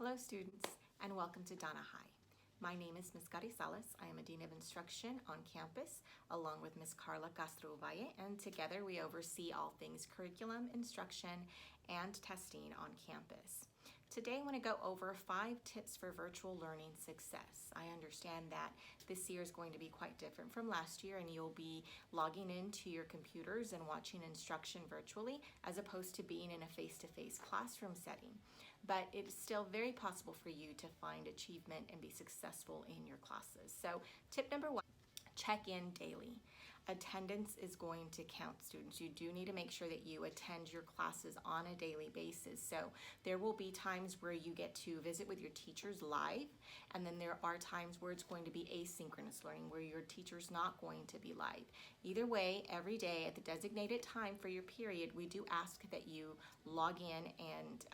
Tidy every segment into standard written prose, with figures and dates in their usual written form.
Hello students and welcome to Donna High. My name is Ms. Garizales. I am a Dean of Instruction on campus along with Ms. Carla Castro Valle, and together we oversee all things curriculum, instruction, and testing on campus. Today I want to go over 5 tips for virtual learning success. I understand that this year is going to be quite different from last year, and you'll be logging into your computers and watching instruction virtually as opposed to being in a face-to-face classroom setting. But it's still very possible for you to find achievement and be successful in your classes. So tip number 1, check in daily. Attendance is going to count, students. You do need to make sure that you attend your classes on a daily basis. So there will be times where you get to visit with your teachers live, and then there are times where it's going to be asynchronous learning, where your teacher's not going to be live. Either way, every day at the designated time for your period, we do ask that you log in and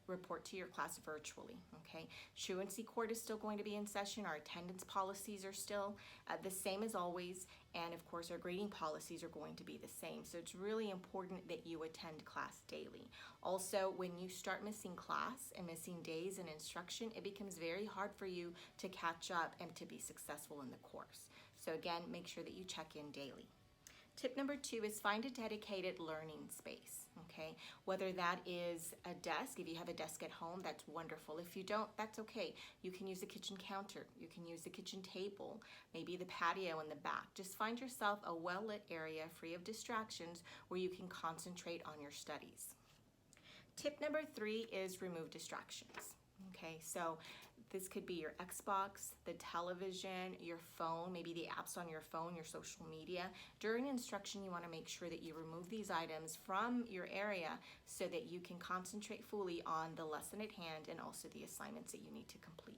report to your class virtually, okay? Truancy court is still going to be in session. Our attendance policies are still the same as always, and of course our grading policies are going to be the same. So it's really important that you attend class daily. Also, when you start missing class and missing days in instruction, it becomes very hard for you to catch up and to be successful in the course. So again, make sure that you check in daily. Tip number 2 is find a dedicated learning space, okay? Whether that is a desk, if you have a desk at home, that's wonderful. If you don't, that's okay. You can use the kitchen counter, you can use the kitchen table, maybe the patio in the back. Just find yourself a well-lit area free of distractions where you can concentrate on your studies. Tip number 3 is remove distractions. Okay, so this could be your Xbox, the television, your phone, maybe the apps on your phone, your social media. During instruction, you want to make sure that you remove these items from your area so that you can concentrate fully on the lesson at hand and also the assignments that you need to complete.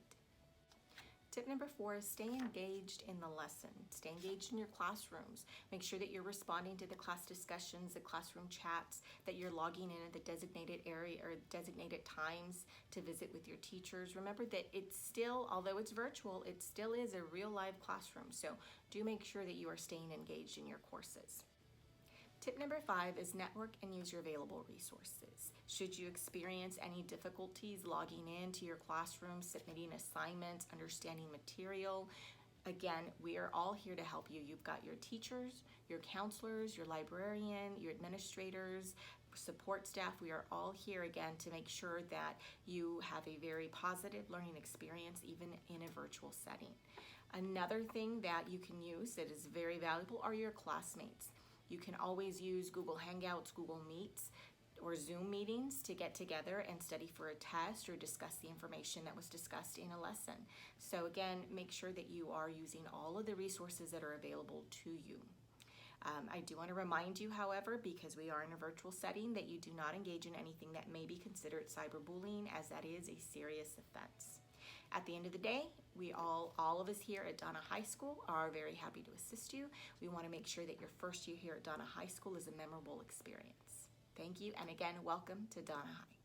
Tip number 4 is stay engaged in the lesson. Stay engaged in your classrooms. Make sure that you're responding to the class discussions, the classroom chats, that you're logging in at the designated area or designated times to visit with your teachers. Remember that it's still, although it's virtual, it still is a real live classroom. So do make sure that you are staying engaged in your courses. Tip number 5 is network and use your available resources. Should you experience any difficulties logging into your classroom, submitting assignments, understanding material, again, we are all here to help you. You've got your teachers, your counselors, your librarian, your administrators, support staff. We are all here again to make sure that you have a very positive learning experience even in a virtual setting. Another thing that you can use that is very valuable are your classmates. You can always use Google Hangouts, Google Meets, or Zoom meetings to get together and study for a test or discuss the information that was discussed in a lesson. So again, make sure that you are using all of the resources that are available to you. I do want to remind you, however, because we are in a virtual setting, that you do not engage in anything that may be considered cyberbullying, as that is a serious offense. At the end of the day, we all of us here at Donna High School are very happy to assist you. We want to make sure that your first year here at Donna High School is a memorable experience. Thank you, and again, welcome to Donna High.